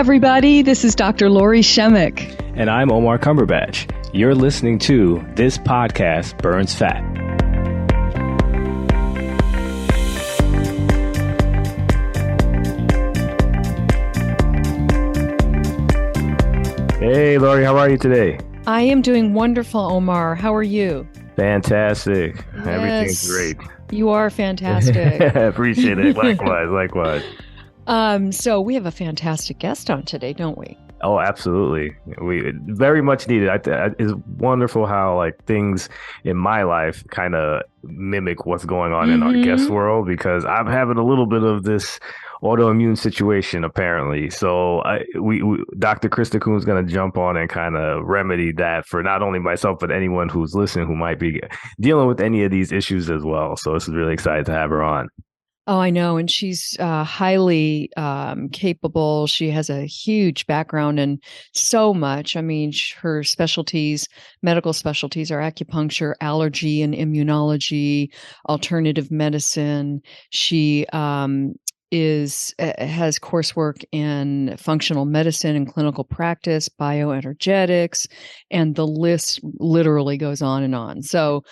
everybody. This is Dr. Lori Shemek. And I'm Omar Cumberbatch. You're listening to This Podcast Burns Fat. Hey, Lori, how are you today? I am doing wonderful, Omar. How are you? Fantastic. Yes. Everything's great. You are fantastic. Appreciate it. Likewise. So we have a fantastic guest on today, don't we? Oh, absolutely. We very much needed. It's wonderful how like things in my life kind of mimic what's going on in our guest world, because I'm having a little bit of this autoimmune situation apparently. So Dr. Krista Coombs is going to jump on and kind of remedy that for not only myself, but anyone who's listening who might be dealing with any of these issues as well. So this is really excited to have her on. Oh, I know. And she's highly capable. She has a huge background in so much. I mean, her medical specialties are acupuncture, allergy and immunology, alternative medicine. She has coursework in functional medicine and clinical practice, bioenergetics, and the list literally goes on and on. So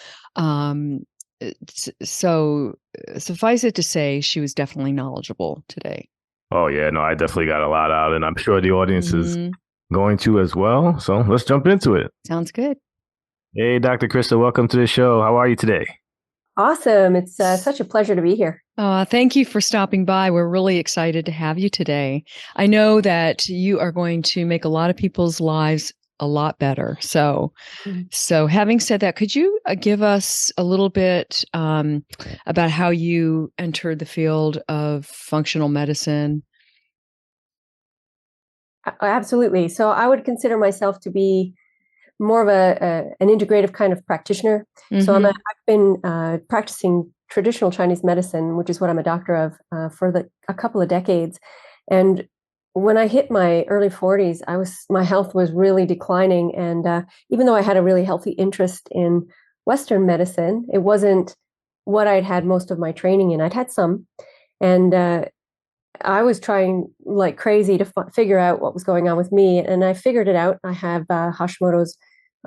suffice it to say, she was definitely knowledgeable today. Oh, yeah. No, I definitely got a lot out, and I'm sure the audience is going to as well. So let's jump into it. Sounds good. Hey, Dr. Krista, welcome to the show. How are you today? Awesome. It's such a pleasure to be here. Thank you for stopping by. We're really excited to have you today. I know that you are going to make a lot of people's lives a lot better. So having said that, could you give us a little bit about how you entered the field of functional medicine? Absolutely. So I would consider myself to be more of an integrative kind of practitioner. So I've been practicing traditional Chinese medicine, which is what I'm a doctor of, for a couple of decades. And when I hit my early 40s, my health was really declining. And even though I had a really healthy interest in Western medicine, it wasn't what I'd had most of my training in. I'd had some. And I was trying like crazy to figure out what was going on with me. And I figured it out. I have Hashimoto's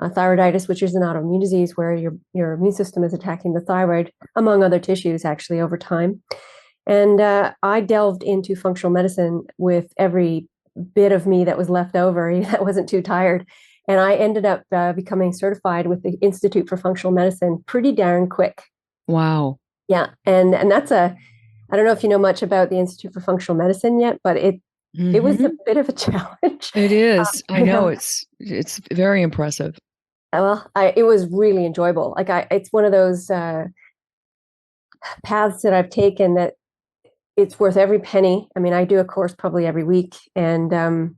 thyroiditis, which is an autoimmune disease where your immune system is attacking the thyroid, among other tissues, actually, over time. And I delved into functional medicine with every bit of me that was left over, that wasn't too tired. And I ended up becoming certified with the Institute for Functional Medicine pretty darn quick. Wow. Yeah. And that's I don't know if you know much about the Institute for Functional Medicine yet, but it was a bit of a challenge. It is. I know. It's very impressive. Well, it was really enjoyable. It's one of those paths that I've taken that it's worth every penny. I mean, I do a course probably every week, and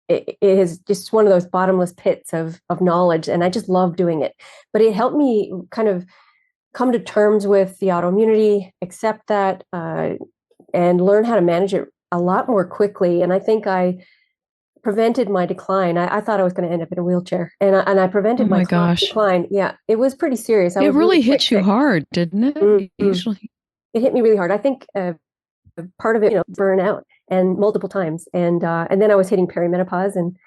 it is just one of those bottomless pits of knowledge, and I just love doing it. But it helped me kind of come to terms with the autoimmunity, accept that, and learn how to manage it a lot more quickly. And I think I prevented my decline. I thought I was going to end up in a wheelchair, and I prevented my decline. Yeah, it was pretty serious. It really hit you hard, didn't it? Usually. It hit me really hard. I think part of it, burnout, and multiple times, and then I was hitting perimenopause, and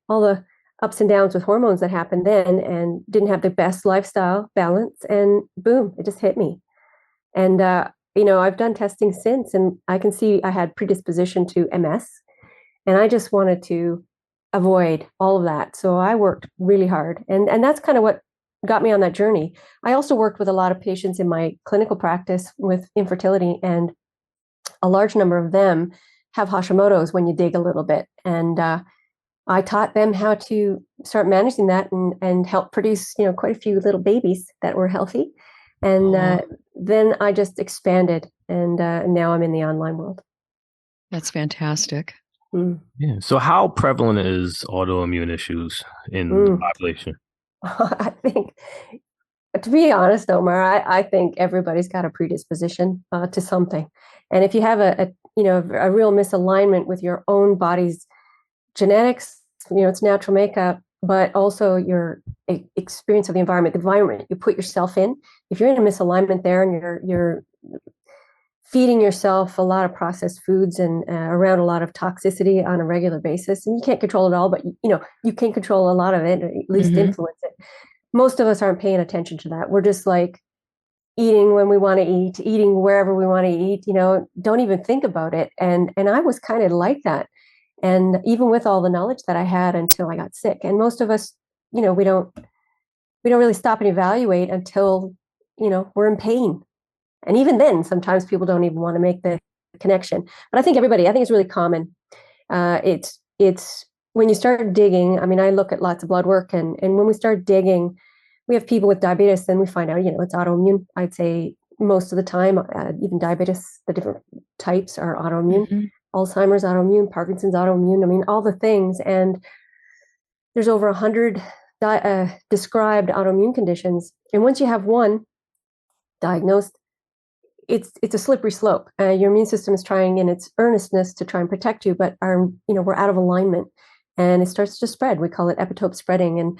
all the ups and downs with hormones that happened then, and didn't have the best lifestyle balance, and boom, it just hit me. And I've done testing since, and I can see I had predisposition to MS, and I just wanted to avoid all of that. So I worked really hard, and that's kind of what got me on that journey. I also worked with a lot of patients in my clinical practice with infertility, and a large number of them have Hashimoto's when you dig a little bit. And I taught them how to start managing that and help produce, quite a few little babies that were healthy. And then I just expanded, and now I'm in the online world. That's fantastic. Yeah. So how prevalent is autoimmune issues in the population? I think, to be honest, Omar, I think everybody's got a predisposition to something. And if you have a real misalignment with your own body's genetics, its natural makeup, but also your experience of the environment you put yourself in. If you're in a misalignment there and you're feeding yourself a lot of processed foods and around a lot of toxicity on a regular basis. And you can't control it all, but you can control a lot of it, or at least influence it. Most of us aren't paying attention to that. We're just like eating when we want to eat, eating wherever we want to eat, don't even think about it. And I was kind of like that. And even with all the knowledge that I had until I got sick, and most of us, we don't really stop and evaluate until, we're in pain. And even then, sometimes people don't even want to make the connection. But I think it's really common. It's when you start digging, I mean, I look at lots of blood work, and when we start digging, we have people with diabetes, then we find out, it's autoimmune. I'd say most of the time, even diabetes, the different types are autoimmune. Alzheimer's autoimmune, Parkinson's autoimmune. I mean, all the things. And there's over 100 described autoimmune conditions. And once you have one diagnosed, it's a slippery slope. Your immune system is trying in its earnestness to try and protect you, but we're out of alignment, and it starts to spread. We call it epitope spreading, and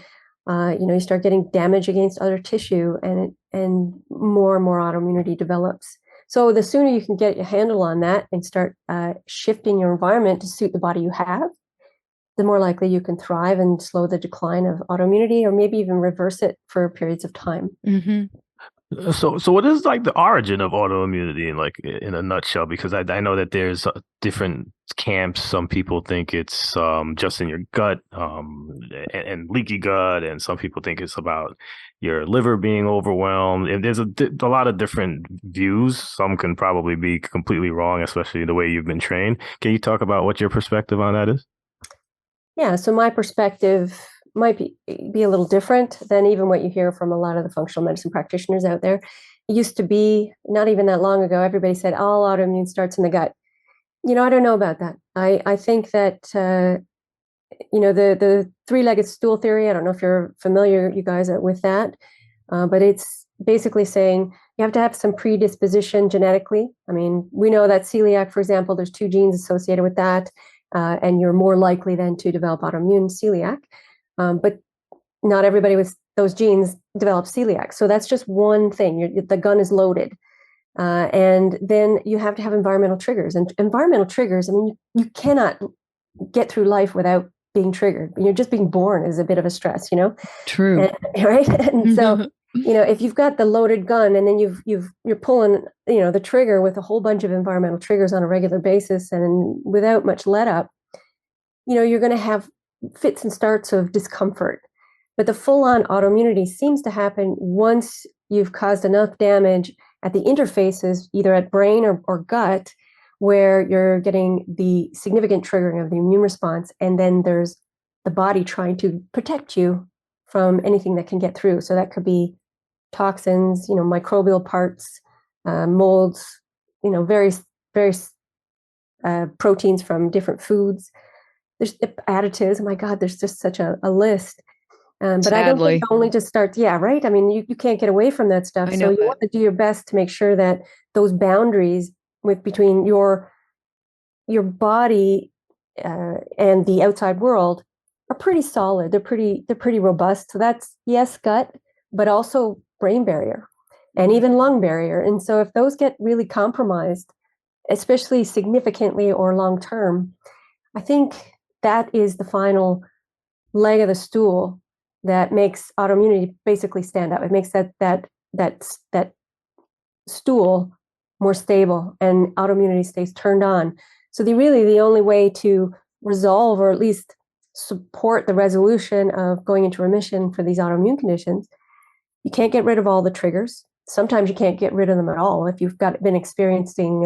you start getting damage against other tissue, and more and more autoimmunity develops. So the sooner you can get a handle on that and start shifting your environment to suit the body you have, the more likely you can thrive and slow the decline of autoimmunity, or maybe even reverse it for periods of time. So what is like the origin of autoimmunity in a nutshell? Because I know that there's different camps. Some people think it's just in your gut and leaky gut, and some people think it's about your liver being overwhelmed. And there's a lot of different views. Some can probably be completely wrong, especially the way you've been trained. Can you talk about what your perspective on that is? Yeah, so my perspective might be a little different than even what you hear from a lot of the functional medicine practitioners out there. It used to be, not even that long ago, everybody said all autoimmune starts in the gut. I don't know about that. I think that, the three-legged stool theory, I don't know if you're familiar, you guys, with that, but it's basically saying you have to have some predisposition genetically. I mean, we know that celiac, for example, there's 2 genes associated with that, and you're more likely then to develop autoimmune celiac. But not everybody with those genes develops celiac. So that's just one thing. The gun is loaded. And then you have to have environmental triggers. And environmental triggers, I mean, you cannot get through life without being triggered. Just being born is a bit of a stress, True. Right? And so, if you've got the loaded gun, and then you're pulling, the trigger with a whole bunch of environmental triggers on a regular basis, and without much let up, you're going to have fits and starts of discomfort. But the full-on autoimmunity seems to happen once you've caused enough damage at the interfaces, either at brain or gut, where you're getting the significant triggering of the immune response. And then there's the body trying to protect you from anything that can get through. So that could be toxins, microbial parts, molds, various proteins from different foods. There's additives. Oh my God, there's just such a list. But sadly, I don't think it only just starts. Yeah, right. I mean, you can't get away from that stuff. So you want to do your best to make sure that those boundaries between your body and the outside world are pretty solid. They're pretty robust. So that's, yes, gut, but also brain barrier and even lung barrier. And so if those get really compromised, especially significantly or long term, I think that is the final leg of the stool that makes autoimmunity basically stand up. It makes that stool more stable, and autoimmunity stays turned on. So the only way to resolve, or at least support the resolution of going into remission for these autoimmune conditions, you can't get rid of all the triggers. Sometimes you can't get rid of them at all. If you've been experiencing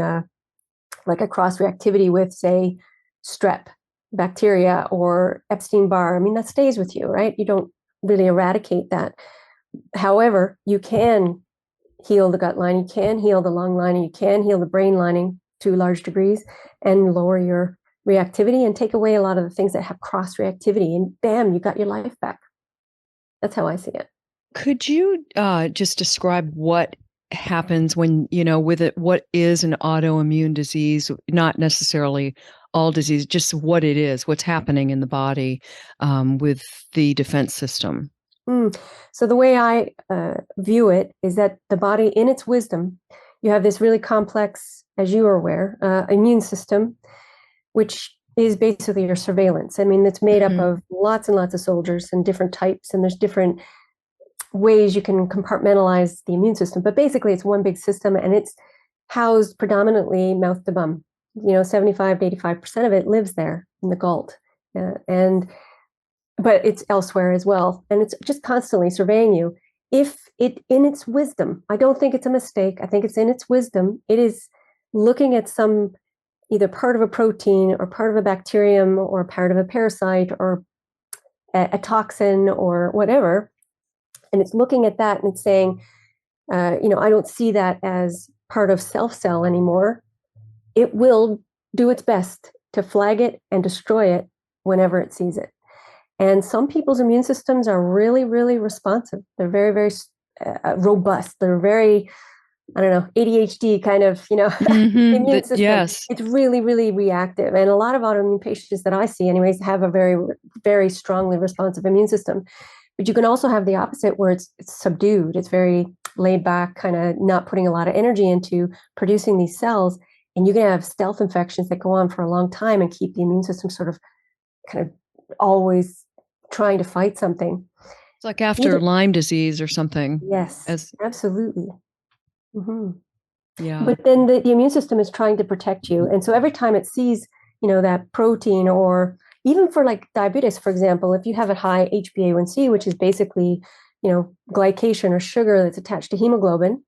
like a cross-reactivity with, say, strep bacteria or Epstein-Barr, I mean, that stays with you, right? You don't really eradicate that. However, you can heal the gut lining, you can heal the lung lining, you can heal the brain lining to large degrees, and lower your reactivity and take away a lot of the things that have cross-reactivity, and bam, you got your life back. That's how I see it. Could you just describe what happens when, with it, what is an autoimmune disease? Not necessarily all disease, just what it is, what's happening in the body with the defense system. So the way I view it is that the body, in its wisdom, you have this really complex as you are aware, immune system, which is basically your surveillance. I mean, it's made up of lots and lots of soldiers and different types, and there's different ways you can compartmentalize the immune system. But basically, it's one big system, and it's housed predominantly mouth to bum. 75 to 85% of it lives there in the gullet. But it's elsewhere as well. And it's just constantly surveying you. If it, in its wisdom, I don't think it's a mistake. I think it's in its wisdom. It is looking at some either part of a protein or part of a bacterium or part of a parasite or a toxin or whatever. And it's looking at that and it's saying, I don't see that as part of self-cell anymore. It will do its best to flag it and destroy it whenever it sees it. And some people's immune systems are really, really responsive. They're very, very robust. They're very, ADHD kind of, immune system. Yes. It's really, really reactive. And a lot of autoimmune patients that I see anyways have a very, very strongly responsive immune system. But you can also have the opposite where it's subdued. It's very laid back, kind of not putting a lot of energy into producing these cells. And you can have stealth infections that go on for a long time and keep the immune system sort of kind of always trying to fight something. It's like after Lyme disease or something. Yes, absolutely. Mm-hmm. Yeah. But then the immune system is trying to protect you. And so every time it sees, that protein, or even for like diabetes, for example, if you have a high HbA1c, which is basically, glycation or sugar that's attached to hemoglobin,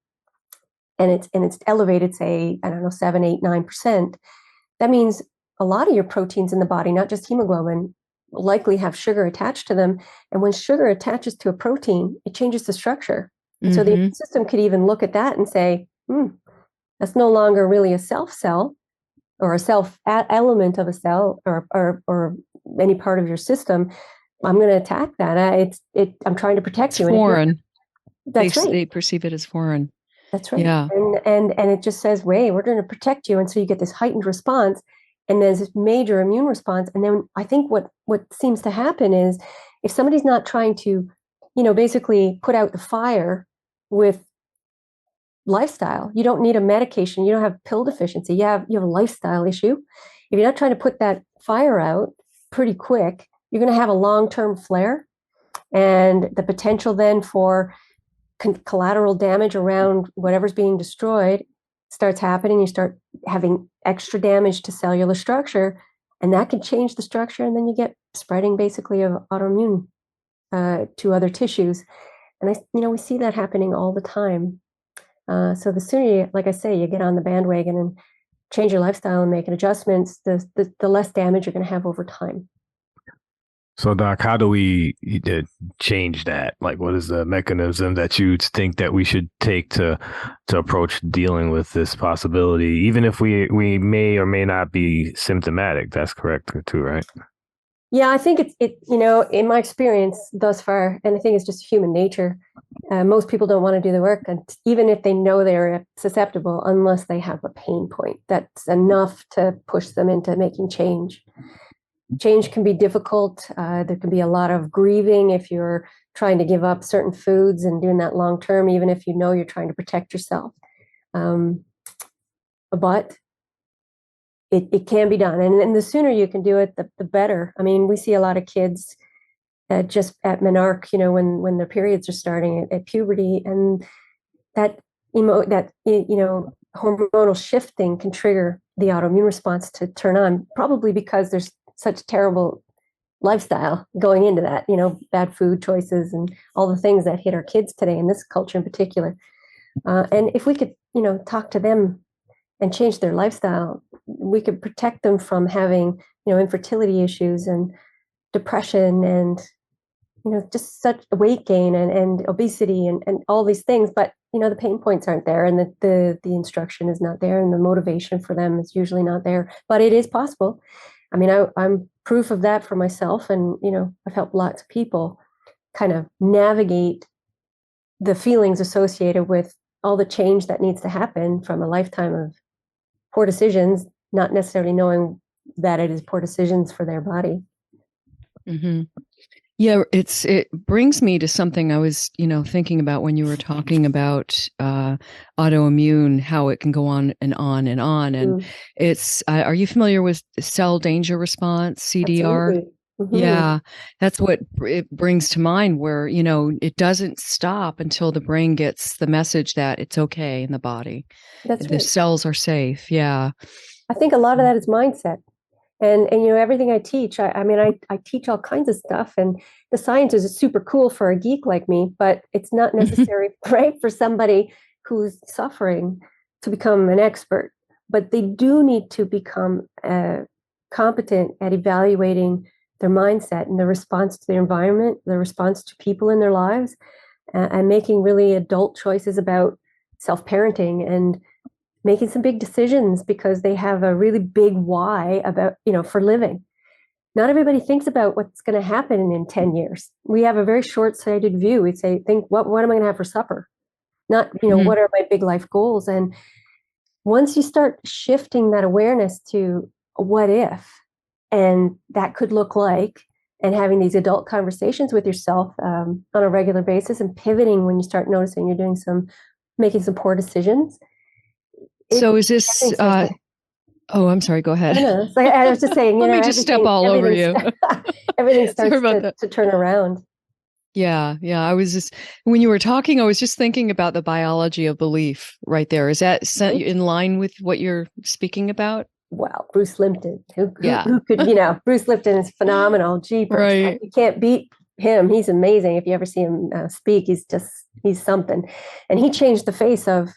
and it's elevated, say, 7, 8, 9%, that means a lot of your proteins in the body, not just hemoglobin, likely have sugar attached to them. And when sugar attaches to a protein, it changes the structure. And so the immune system could even look at that and say, that's no longer really a self cell or a self element of a cell or any part of your system. I'm going to attack that. I'm trying to protect you. It's foreign. That's right. They perceive it as foreign. That's right. Yeah. And it just says, wait, we're going to protect you. And so you get this heightened response. And there's this major immune response. And then I think what seems to happen is if somebody's not trying to, basically put out the fire with lifestyle, you don't need a medication. You don't have pill deficiency. You have a lifestyle issue. If you're not trying to put that fire out pretty quick, you're going to have a long-term flare. And the potential then for collateral damage around whatever's being destroyed starts happening. You start having extra damage to cellular structure, and that can change the structure, and then you get spreading basically of autoimmune to other tissues. And we see that happening all the time. So the sooner you, like I say, you get on the bandwagon and change your lifestyle and make adjustments, the less damage you're going to have over time. So, Doc, how do we change that? Like, what is the mechanism that you think that we should take to approach dealing with this possibility, even if we may or may not be symptomatic? That's correct too, right? Yeah, I think in my experience thus far, and I think it's just human nature, most people don't want to do the work, and even if they know they're susceptible, unless they have a pain point that's enough to push them into making change. Change can be difficult. There can be a lot of grieving if you're trying to give up certain foods and doing that long term, even if you know you're trying to protect yourself. But it can be done. And the sooner you can do it, the better. I mean, we see a lot of kids just at menarche, when their periods are starting at puberty, and that hormonal shifting can trigger the autoimmune response to turn on, probably because there's such terrible lifestyle going into that, bad food choices and all the things that hit our kids today in this culture in particular. And if we could, talk to them and change their lifestyle, we could protect them from having, infertility issues and depression and, just such weight gain and obesity and all these things. But, the pain points aren't there, and the instruction is not there, and the motivation for them is usually not there, but it is possible. I mean, I'm proof of that for myself, and, I've helped lots of people kind of navigate the feelings associated with all the change that needs to happen from a lifetime of poor decisions, not necessarily knowing that it is poor decisions for their body. Mm-hmm. Yeah, it brings me to something I was, thinking about when you were talking about autoimmune, how it can go on and on and on. And it's, are you familiar with cell danger response, CDR? Absolutely. Yeah, that's what it brings to mind, where, it doesn't stop until the brain gets the message that it's okay in the body. That's The right. cells are safe. Yeah. I think a lot of that is mindset. And everything I teach, I mean, I teach all kinds of stuff, and the science is super cool for a geek like me, but it's not necessary, right, for somebody who's suffering to become an expert. But they do need to become competent at evaluating their mindset and their response to their environment, their response to people in their lives, and making really adult choices about self-parenting and making some big decisions because they have a really big why about, for living. Not everybody thinks about what's going to happen in 10 years. We have a very short-sighted view. We think, what am I going to have for supper? Not, what are my big life goals? And once you start shifting that awareness to what if, and that could look like, and having these adult conversations with yourself on a regular basis, and pivoting when you start noticing you're making some poor decisions. So is this, oh, I'm sorry, go ahead. No, so I was just saying, Let me just step all over you. Everything starts to turn around. Yeah. I was just, when you were talking, I was just thinking about the biology of belief right there. Is that in line with what you're speaking about? Well, Bruce Lipton, who could, Bruce Lipton is phenomenal. Jeepers. Right. You can't beat him. He's amazing. If you ever see him speak, he's something. And he changed the face of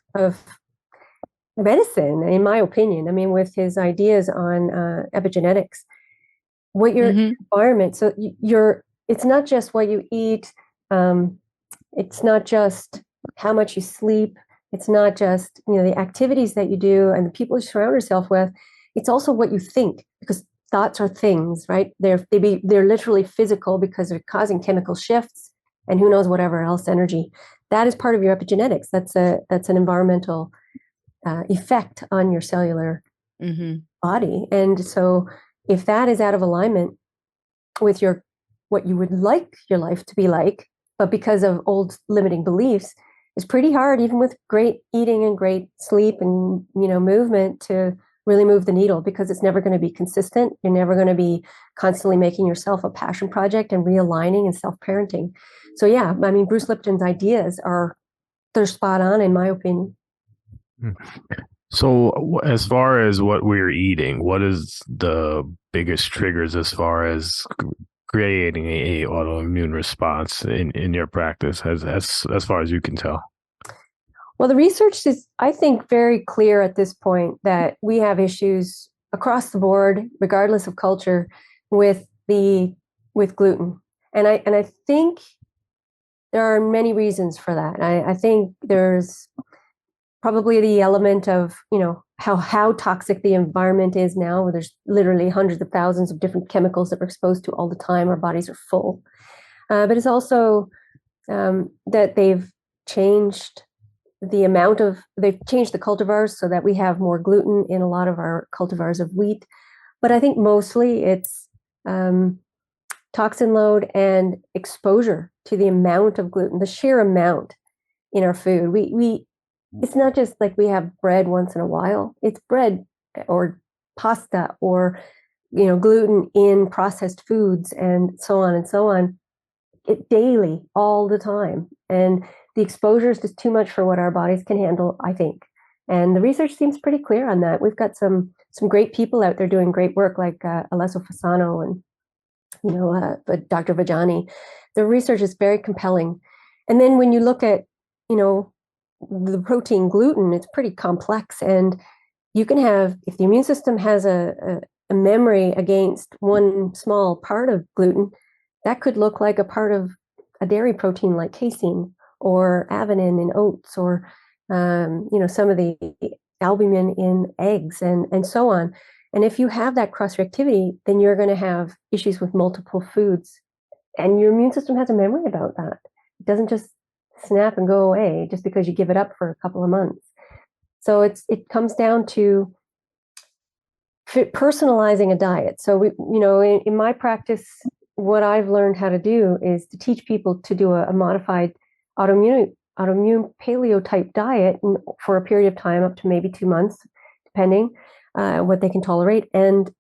medicine, in my opinion. I mean, with his ideas on epigenetics, what your environment. So it's not just what you eat. It's not just how much you sleep. It's not just the activities that you do and the people you surround yourself with. It's also what you think, because thoughts are things, right? They're literally physical because they're causing chemical shifts and who knows whatever else energy. That is part of your epigenetics. That's an environmental effect on your cellular body. And so if that is out of alignment with what you would like your life to be like, but because of old limiting beliefs, it's pretty hard, even with great eating and great sleep and movement, to really move the needle, because it's never going to be consistent. You're never going to be constantly making yourself a passion project and realigning and self-parenting. So yeah, I mean, Bruce Lipton's ideas they're spot on, in my opinion. So as far as what we're eating, what is the biggest triggers as far as creating a autoimmune response in your practice, as far as you can tell? Well, the research is, I think, very clear at this point that we have issues across the board, regardless of culture, with gluten. And I think there are many reasons for that. I think there's probably the element of, how toxic the environment is now, where there's literally hundreds of thousands of different chemicals that we're exposed to all the time. Our bodies are full. But it's also that they've changed the cultivars so that we have more gluten in a lot of our cultivars of wheat. But I think mostly it's toxin load and exposure to the amount of gluten, the sheer amount in our food. It's not just like we have bread once in a while. It's bread or pasta or, gluten in processed foods and so on and so on. Daily, all the time. And the exposure is just too much for what our bodies can handle, I think. And the research seems pretty clear on that. We've got some great people out there doing great work, like Alessio Fasano and, Dr. Vajani. The research is very compelling. And then when you look at, the protein gluten, it's pretty complex. And you can have, if the immune system has a memory against one small part of gluten, that could look like a part of a dairy protein like casein or avenine in oats, or some of the albumin in eggs and so on. And if you have that cross-reactivity, then you're going to have issues with multiple foods, and your immune system has a memory about that. It doesn't just snap and go away just because you give it up for a couple of months. So it comes down to personalizing a diet. So in my practice, what I've learned how to do is to teach people to do a modified autoimmune paleo type diet for a period of time, up to maybe 2 months, depending what they can tolerate. And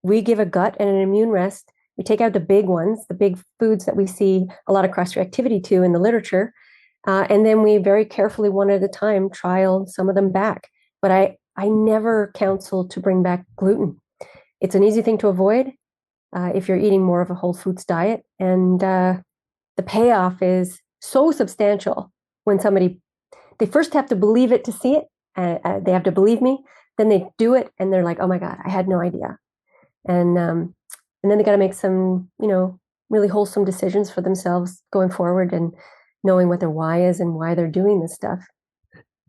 we give a gut and an immune rest. We take out the big ones, the big foods that we see a lot of cross-reactivity to in the literature. And then we very carefully, one at a time, trial some of them back. But I never counsel to bring back gluten. It's an easy thing to avoid if you're eating more of a whole foods diet. And the payoff is so substantial when they first have to believe it to see it. They have to believe me. Then they do it and they're like, oh my God, I had no idea. And then they got to make some, really wholesome decisions for themselves going forward, and knowing what their why is and why they're doing this stuff.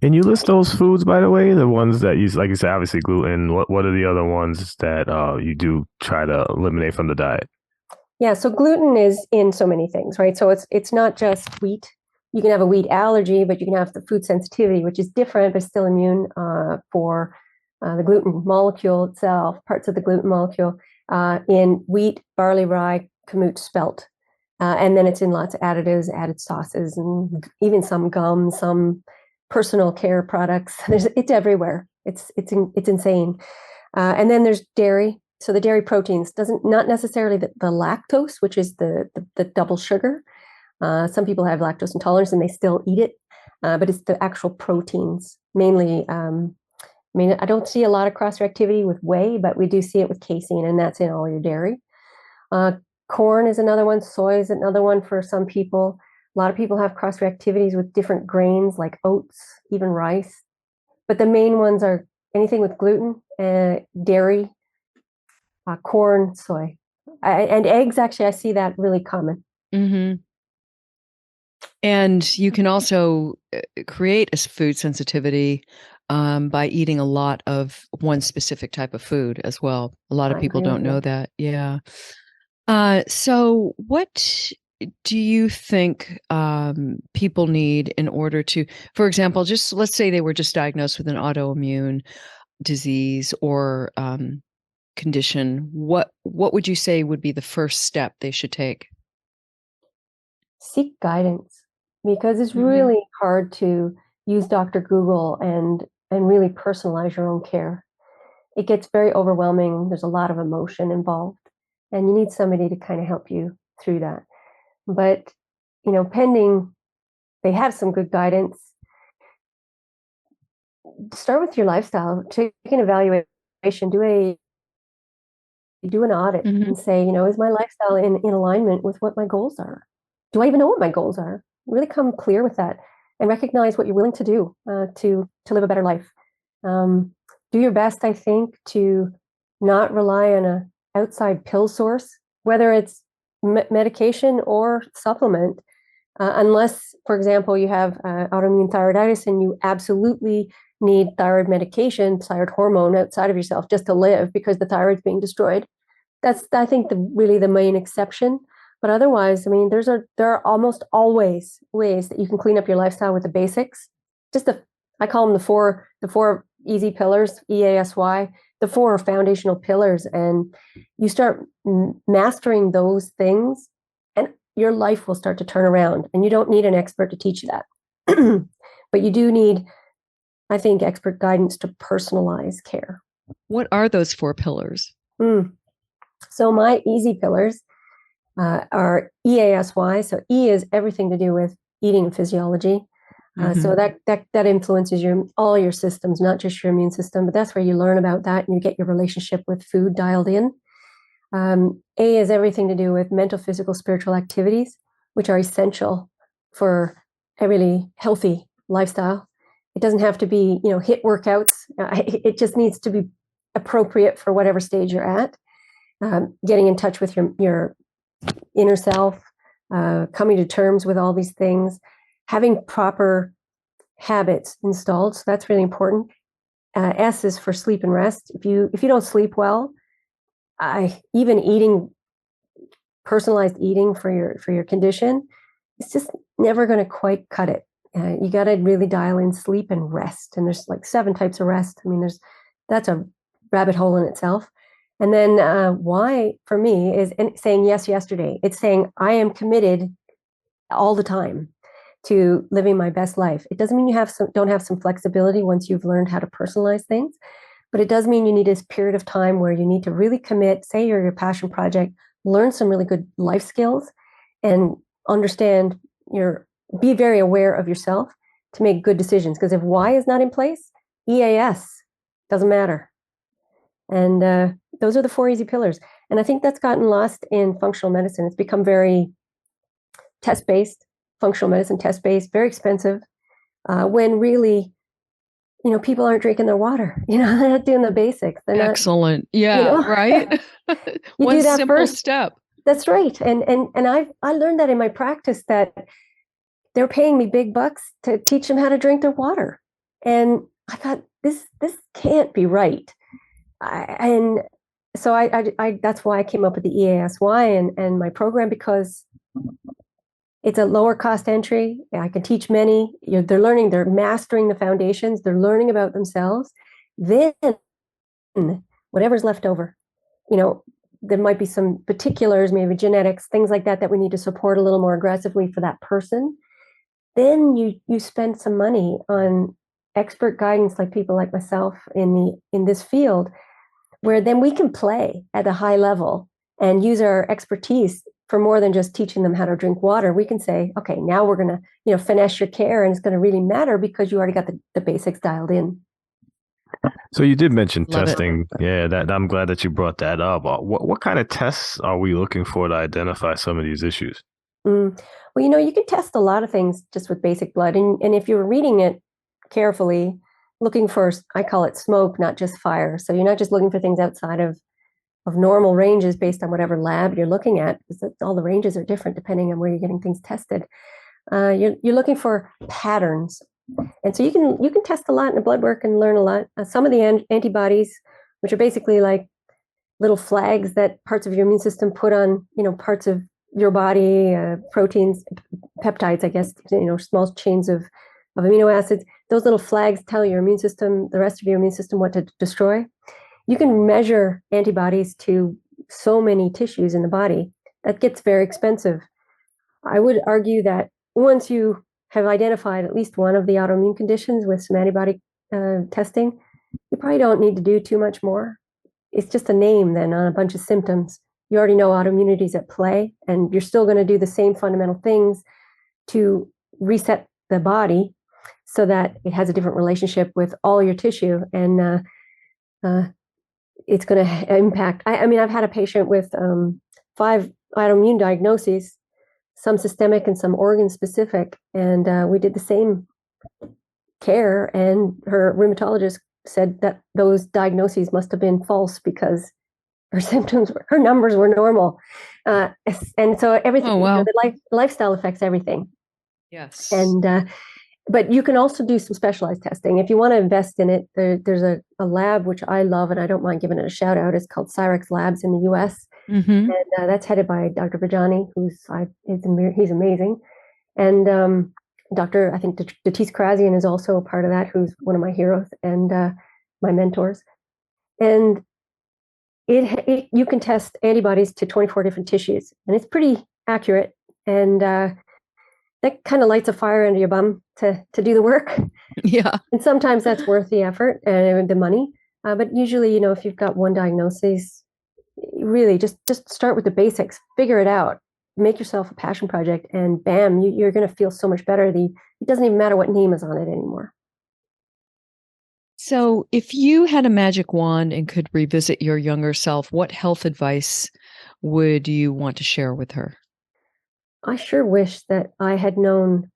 Can you list those foods, by the way? The ones that you, like you said, obviously gluten. What are the other ones that you do try to eliminate from the diet? Yeah, so gluten is in so many things, right? So it's not just wheat. You can have a wheat allergy, but you can have the food sensitivity, which is different, but still immune for the gluten molecule itself, parts of the gluten molecule in wheat, barley, rye, kamut, spelt. And then it's in lots of additives, added sauces, and even some gum, some personal care products. It's everywhere. It's insane. And then there's dairy. So the dairy proteins not necessarily the lactose, which is the double sugar. Some people have lactose intolerance and they still eat it, but it's the actual proteins mainly. I don't see a lot of cross-reactivity with whey, but we do see it with casein, and that's in all your dairy. Corn is another one. Soy is another one for some people. A lot of people have cross-reactivities with different grains like oats, even rice. But the main ones are anything with gluten, dairy, corn, soy, and eggs. Actually, I see that really common. Mm-hmm. And you can also create a food sensitivity by eating a lot of one specific type of food as well. A lot of people don't know that. Yeah. So what do you think people need in order to, for example, just let's say they were just diagnosed with an autoimmune disease or condition, what would you say would be the first step they should take? Seek guidance, because it's really hard to use Dr. Google and really personalize your own care. It gets very overwhelming. There's a lot of emotion involved, and you need somebody to kind of help you through that. But, pending they have some good guidance, start with your lifestyle, take an evaluation, do an audit and say, is my lifestyle in alignment with what my goals are? Do I even know what my goals are? Really come clear with that and recognize what you're willing to do to live a better life. Do your best, I think, to not rely on an outside pill source, whether it's medication or supplement, unless, for example, you have autoimmune thyroiditis and you absolutely need thyroid medication, thyroid hormone outside of yourself just to live because the thyroid's being destroyed. That's, I think, really the main exception. But otherwise, there are almost always ways that you can clean up your lifestyle with the basics. I call them the four easy pillars, EASY. The four foundational pillars, and you start mastering those things, and your life will start to turn around. And you don't need an expert to teach you that, but you do need, I think, expert guidance to personalize care. What are those four pillars? So my easy pillars are EASY. So E is everything to do with eating and physiology. So that influences all your systems, not just your immune system, but that's where you learn about that and you get your relationship with food dialed in. A is everything to do with mental, physical, spiritual activities, which are essential for a really healthy lifestyle. It doesn't have to be, HIIT workouts. It just needs to be appropriate for whatever stage you're at. Getting in touch with your inner self, coming to terms with all these things, having proper habits installed. So that's really important. S is for sleep and rest. If you don't sleep well, even eating, personalized eating for your condition, it's just never going to quite cut it. You got to really dial in sleep and rest. And there's like 7 types of rest. That's a rabbit hole in itself. And then why for me is saying yes yesterday. It's saying I am committed all the time to living my best life. It doesn't mean you don't have some flexibility once you've learned how to personalize things, but it does mean you need this period of time where you need to really commit, say you're your passion project, learn some really good life skills and understand be very aware of yourself to make good decisions. Because if why is not in place, EAS doesn't matter. And those are the 4 easy pillars. And I think that's gotten lost in functional medicine. It's become very test-based, functional medicine test-based, very expensive, when really, people aren't drinking their water. They're not doing the basics. They're Excellent. Yeah, right? You do that simple first step. That's right. And I learned that in my practice that they're paying me big bucks to teach them how to drink their water. And I thought, this can't be right. And so I that's why I came up with the EASY and my program, because it's a lower cost entry. I can teach many. They're mastering the foundations. They're learning about themselves. Then whatever's left over, there might be some particulars, maybe genetics, things like that we need to support a little more aggressively for that person. Then you spend some money on expert guidance, like people like myself in this field, where then we can play at a high level and use our expertise for more than just teaching them how to drink water. We can say, okay, now we're going to, finesse your care, and it's going to really matter because you already got the basics dialed in. So you did mention Love testing. It. Yeah, that I'm glad that you brought that up. What kind of tests are we looking for to identify some of these issues? Well, you can test a lot of things just with basic blood. And if you're reading it carefully, looking for, I call it smoke, not just fire. So you're not just looking for things outside of normal ranges based on whatever lab you're looking at, because all the ranges are different depending on where you're getting things tested. You're looking for patterns. And so you can test a lot in the blood work and learn a lot. Some of the antibodies, which are basically like little flags that parts of your immune system put on, parts of your body, proteins, peptides, I guess, small chains of amino acids. Those little flags tell your immune system, the rest of your immune system, what to destroy. You can measure antibodies to so many tissues in the body. That gets very expensive. I would argue that once you have identified at least one of the autoimmune conditions with some antibody testing, you probably don't need to do too much more. It's just a name then on a bunch of symptoms. You already know autoimmunity is at play, and you're still going to do the same fundamental things to reset the body so that it has a different relationship with all your tissue. And it's going to impact. I've had a patient with 5 autoimmune diagnoses, some systemic and some organ specific, and we did the same care, and her rheumatologist said that those diagnoses must have been false because her numbers were normal. And so everything, the lifestyle affects everything. Yes. And but you can also do some specialized testing. If you want to invest in it, there's a lab which I love, and I don't mind giving it a shout out. It's called Cyrex Labs in the US. Mm-hmm. And that's headed by Dr. Bajani, he's amazing. And Dr. I think Datis Karazian is also a part of that, who's one of my heroes and my mentors. And you can test antibodies to 24 different tissues, and it's pretty accurate. And that kind of lights a fire under your bum to do the work. Yeah. And sometimes that's worth the effort and the money. But usually, if you've got one diagnosis, really just start with the basics, figure it out, make yourself a passion project, and bam, you're going to feel so much better. It doesn't even matter what name is on it anymore. So if you had a magic wand and could revisit your younger self, what health advice would you want to share with her? I sure wish that I had known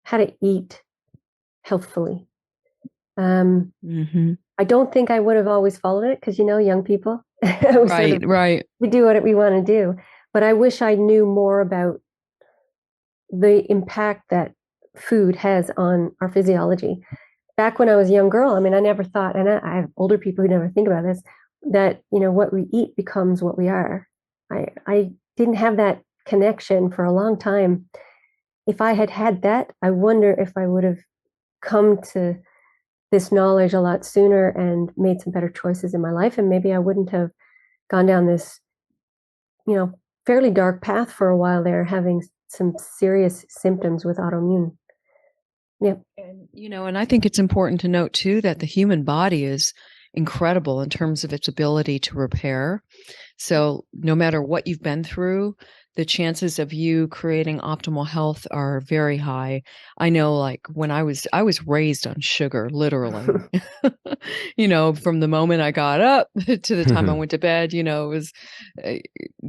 how to eat healthfully. Mm-hmm. I don't think I would have always followed it because, young people, right. We do what we want to do. But I wish I knew more about the impact that food has on our physiology. Back when I was a young girl, I never thought, and I have older people who never think about this, that, what we eat becomes what we are. I didn't have that connection for a long time. If I had had that, I wonder if I would have come to this knowledge a lot sooner and made some better choices in my life. And maybe I wouldn't have gone down this, fairly dark path for a while there, having some serious symptoms with autoimmune. Yeah. And I think it's important to note too that the human body is incredible in terms of its ability to repair. So no matter what you've been through, the chances of you creating optimal health are very high. I know, like when I was raised on sugar, literally, from the moment I got up to the time I went to bed, it was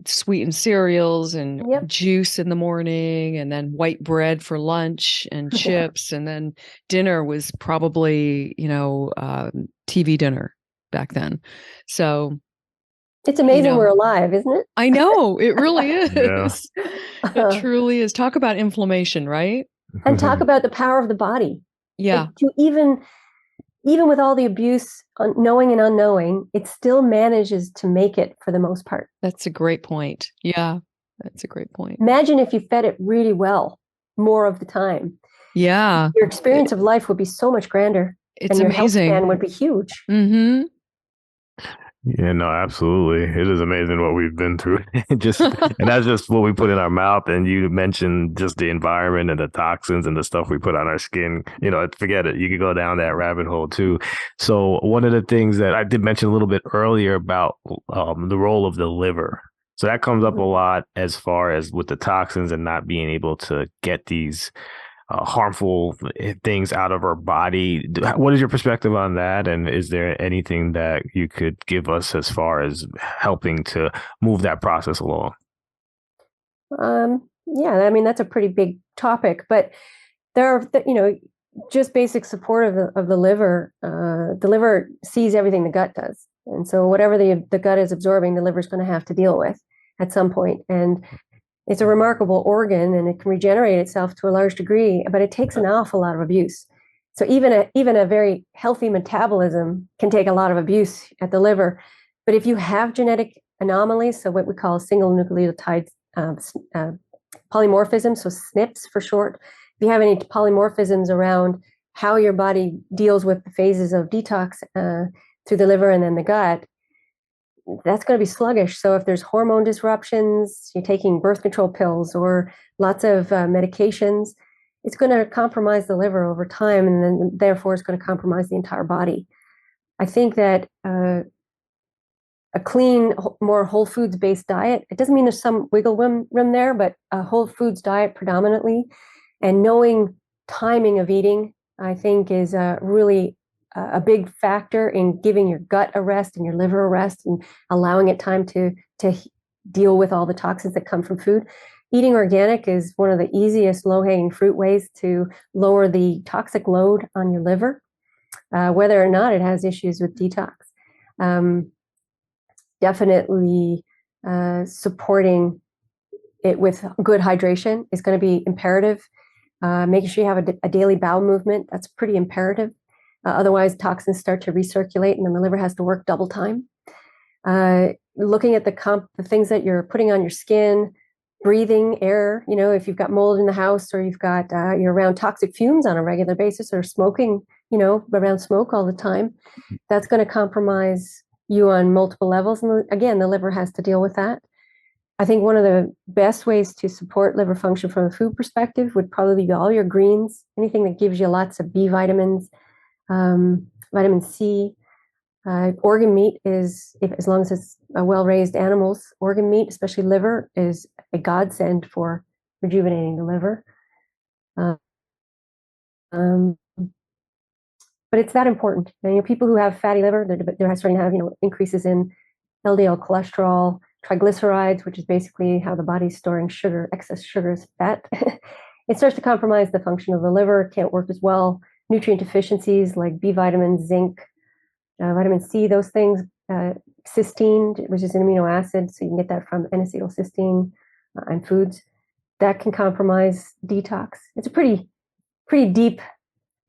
sweetened cereals and juice in the morning, and then white bread for lunch and chips. And then dinner was probably, TV dinner back then. So it's amazing we're alive, isn't it? I know, it really is. Yeah. It truly is. Talk about inflammation, right? And talk about the power of the body. Yeah. To even with all the abuse, knowing and unknowing, it still manages to make it for the most part. That's a great point. Yeah, that's a great point. Imagine if you fed it really well more of the time. Yeah. Your experience of life would be so much grander. It's and amazing. Your health span would be huge. Mm-hmm. Yeah, no, absolutely. It is amazing what we've been through. And that's just what we put in our mouth. And you mentioned just the environment and the toxins and the stuff we put on our skin. Forget it. You could go down that rabbit hole too. So one of the things that I did mention a little bit earlier about the role of the liver. So that comes up a lot as far as with the toxins and not being able to get these harmful things out of our body. What is your perspective on that? And is there anything that you could give us as far as helping to move that process along? Yeah, I mean, that's a pretty big topic, but there are, just basic support of the liver. The liver sees everything the gut does. And so whatever the gut is absorbing, the liver is going to have to deal with at some point. And it's a remarkable organ, and it can regenerate itself to a large degree, but it takes an awful lot of abuse. So even a very healthy metabolism can take a lot of abuse at the liver. But if you have genetic anomalies, so what we call single nucleotide polymorphisms, so SNPs for short, if you have any polymorphisms around how your body deals with the phases of detox through the liver and then the gut, that's going to be sluggish. So if there's hormone disruptions, you're taking birth control pills or lots of medications, it's going to compromise the liver over time, and then therefore it's going to compromise the entire body. I think that a clean, more whole foods based diet, it doesn't mean there's some wiggle room there, but a whole foods diet predominantly, and knowing timing of eating, I think is really a big factor in giving your gut a rest and your liver a rest and allowing it time to deal with all the toxins that come from food. Eating organic is one of the easiest low-hanging fruit ways to lower the toxic load on your liver, whether or not it has issues with detox. Definitely supporting it with good hydration is going to be imperative. Making sure you have a daily bowel movement, that's pretty imperative. Otherwise, toxins start to recirculate, and then the liver has to work double time. Looking at the things that you're putting on your skin, breathing air. If you've got mold in the house, or you're around toxic fumes on a regular basis, or smoking, around smoke all the time, that's going to compromise you on multiple levels. And again, the liver has to deal with that. I think one of the best ways to support liver function from a food perspective would probably be all your greens, anything that gives you lots of B vitamins. Vitamin C, organ meat is, as long as it's a well-raised animal's organ meat, especially liver, is a godsend for rejuvenating the liver. But it's that important. And, people who have fatty liver, they're starting to have increases in LDL cholesterol, triglycerides, which is basically how the body's storing sugar, excess sugar as fat. It starts to compromise the function of the liver, can't work as well. Nutrient deficiencies like B vitamins, zinc, vitamin C, those things, cysteine, which is an amino acid, so you can get that from N-acetylcysteine and foods, that can compromise detox. It's a pretty deep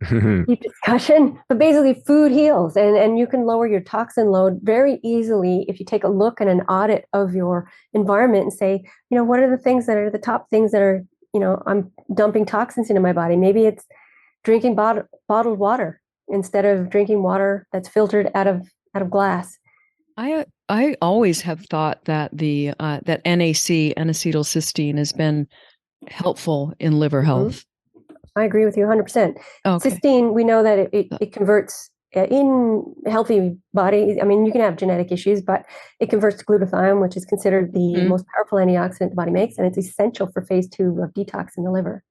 discussion, but basically food heals, and you can lower your toxin load very easily if you take a look at an audit of your environment and say, what are the things that are the top things that are, I'm dumping toxins into my body. Maybe it's drinking bottled water instead of drinking water that's filtered out of glass. I always have thought that the that NAC, N-acetylcysteine, has been helpful in liver health. I agree with you 100%. Okay. Cysteine, we know that it converts in healthy bodies. I mean, you can have genetic issues, but it converts to glutathione, which is considered the most powerful antioxidant the body makes, and it's essential for phase 2 of detox in the liver.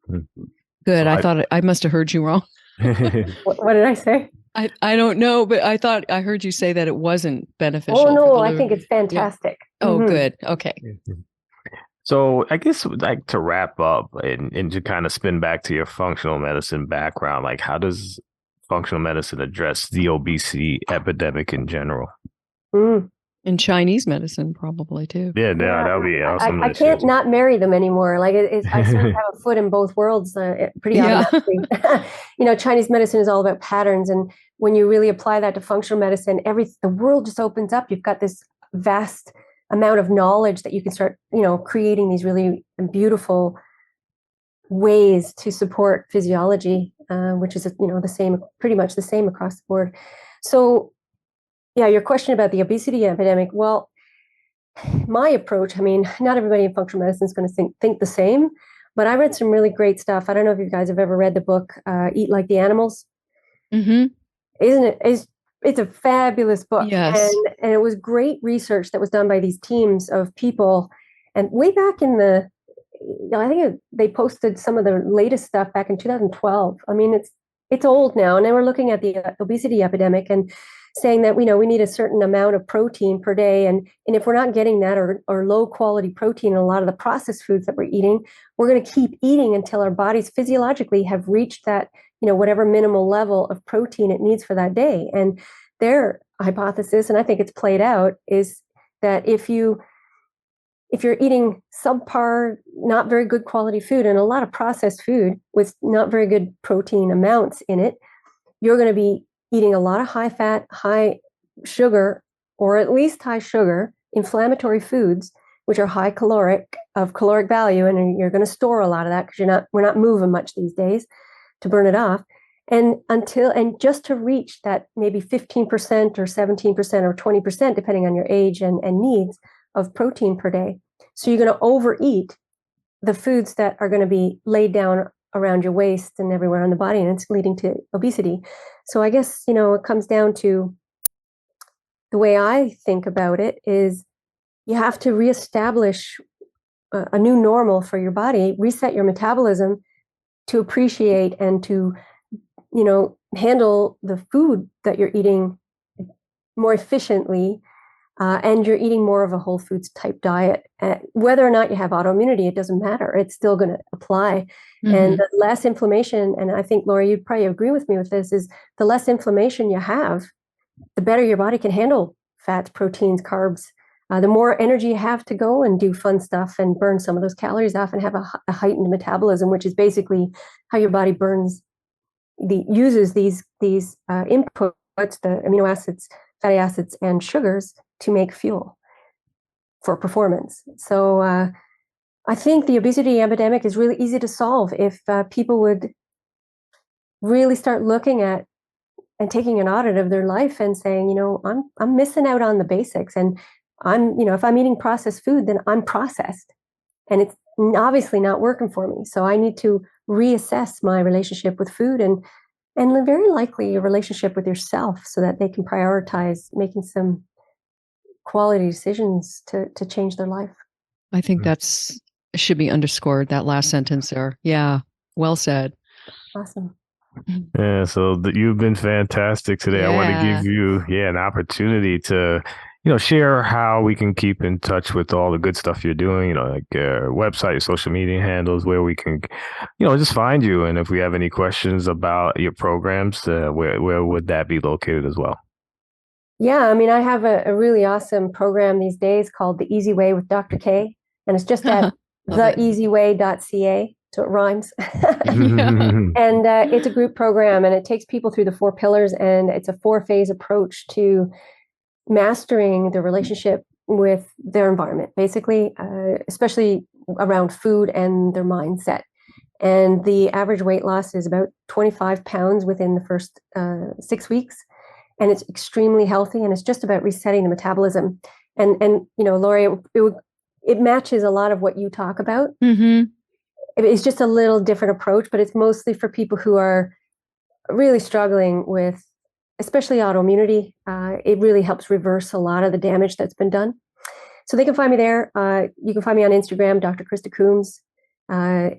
Good. So I thought I must have heard you wrong. What did I say? I don't know, but I thought I heard you say that it wasn't beneficial. Oh, no, I think it's fantastic. Yeah. Oh, good. Okay. So I guess like to wrap up and to kind of spin back to your functional medicine background, like how does functional medicine address the obesity epidemic in general? In Chinese medicine, probably too. Yeah, that would be awesome. I can't not marry them anymore. Like I sort of have a foot in both worlds pretty automatically. Chinese medicine is all about patterns, and when you really apply that to functional medicine, the world just opens up. You've got this vast amount of knowledge that you can start, creating these really beautiful ways to support physiology, which is the same, pretty much the same across the board. So. Yeah, your question about the obesity epidemic. Well, my approach, I mean, not everybody in functional medicine is going to think the same, but I read some really great stuff. I don't know if you guys have ever read the book, Eat Like the Animals. Mm-hmm. Isn't it? It's a fabulous book. Yes. And it was great research that was done by these teams of people. And way back in I think they posted some of the latest stuff back in 2012. I mean, it's old now. And they were looking at the obesity epidemic and saying that we need a certain amount of protein per day, and if we're not getting that or low quality protein in a lot of the processed foods that we're eating, we're going to keep eating until our bodies physiologically have reached that whatever minimal level of protein it needs for that day. And their hypothesis, and I think it's played out, is that if you're eating subpar, not very good quality food and a lot of processed food with not very good protein amounts in it, you're going to be eating a lot of high fat, high sugar, or at least high sugar, inflammatory foods, which are high caloric value, and you're going to store a lot of that because we're not moving much these days to burn it off. And just to reach that maybe 15% or 17% or 20%, depending on your age and needs of protein per day. So you're going to overeat the foods that are going to be laid down around your waist and everywhere on the body, and it's leading to obesity. So I guess, it comes down to the way I think about it is you have to reestablish a new normal for your body, reset your metabolism to appreciate and to, handle the food that you're eating more efficiently. And you're eating more of a whole foods type diet. Whether or not you have autoimmunity, it doesn't matter. It's still going to apply. Mm-hmm. And the less inflammation, and I think, Laura, you'd probably agree with me with this, is the less inflammation you have, the better your body can handle fats, proteins, carbs. The more energy you have to go and do fun stuff and burn some of those calories off and have a heightened metabolism, which is basically how your body uses these inputs, the amino acids, fatty acids, and sugars to make fuel for performance. So I think the obesity epidemic is really easy to solve if people would really start looking at and taking an audit of their life and saying, I'm missing out on the basics, and if I'm eating processed food, then I'm processed, and it's obviously not working for me. So I need to reassess my relationship with food and very likely your relationship with yourself, so that they can prioritize making some quality decisions to change their life. I think that's should be underscored, that last sentence there. Yeah, well said. Awesome. Yeah, so you've been fantastic today. Yeah. I want to give you an opportunity to share how we can keep in touch with all the good stuff you're doing, like your website, your social media handles, where we can, just find you. And if we have any questions about your programs, where would that be located as well? Yeah, I mean, I have a really awesome program these days called The Easy Way with Dr. K, and it's just at theeasyway.ca, so it rhymes. And it's a group program, and it takes people through the 4 pillars, and it's a 4-phase approach to mastering the relationship with their environment, basically, especially around food and their mindset. And the average weight loss is about 25 pounds within the first 6 weeks. and it's extremely healthy, and it's just about resetting the metabolism. And Lori, it matches a lot of what you talk about. Mm-hmm. It's just a little different approach, but it's mostly for people who are really struggling with, especially autoimmunity. It really helps reverse a lot of the damage that's been done. So they can find me there. You can find me on Instagram, Dr. Krista Coombs. I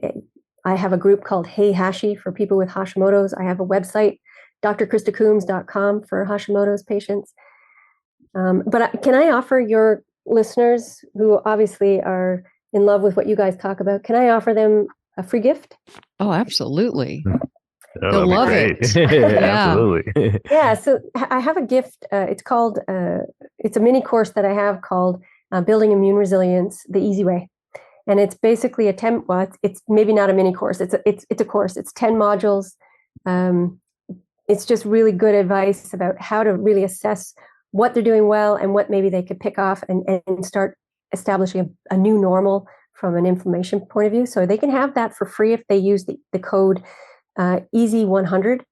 have a group called Hey Hashi for people with Hashimoto's. I have a website, drkristacoombs.com for Hashimoto's patients. But can I offer your listeners who obviously are in love with what you guys talk about, can I offer them a free gift? Oh, absolutely. Oh, They'll love it. Yeah. Absolutely. Yeah. So I have a gift. It's called, it's a mini course that I have called Building Immune Resilience, the Easy Way. And it's basically it's maybe not a mini course. It's a course. It's 10 modules. It's just really good advice about how to really assess what they're doing well and what maybe they could pick off and start establishing a new normal from an inflammation point of view. So they can have that for free if they use the code EASY100.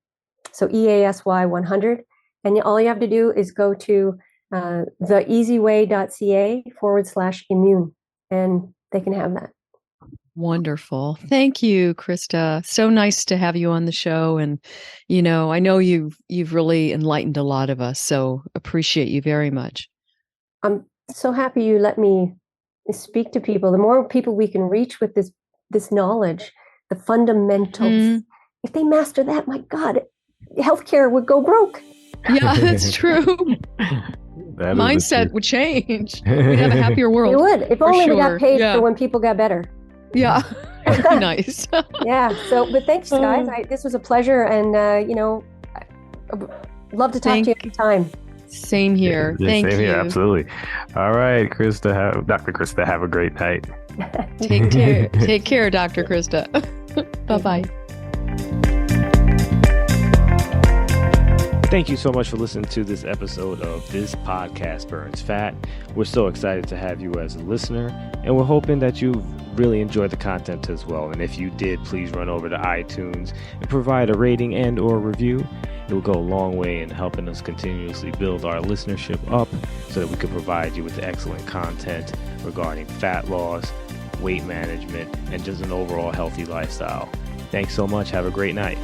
So EASY 100. And all you have to do is go to theeasyway.ca/immune, and they can have that. Wonderful. Thank you, Krista. So nice to have you on the show. And, I know you've really enlightened a lot of us. So appreciate you very much. I'm so happy you let me speak to people. The more people we can reach with this knowledge, the fundamentals, if they master that, my God, healthcare would go broke. Yeah, that's true. Mindset would change. We'd have a happier world. We would. If only we got paid for when people got better. Yeah. That'd be nice. Yeah. But thanks, guys. This was a pleasure. And, love to talk to you anytime. Same here. Thank you. Here, absolutely. All right, Krista. Dr. Krista, have a great night. Take care. Take care, Dr. Krista. Bye-bye. Thank you so much for listening to this episode of This Podcast Burns Fat. We're so excited to have you as a listener, and we're hoping that you've really enjoyed the content as well. And if you did, please run over to iTunes and provide a rating and or review. It will go a long way in helping us continuously build our listenership up so that we can provide you with excellent content regarding fat loss, weight management, and just an overall healthy lifestyle. Thanks so much. Have a great night.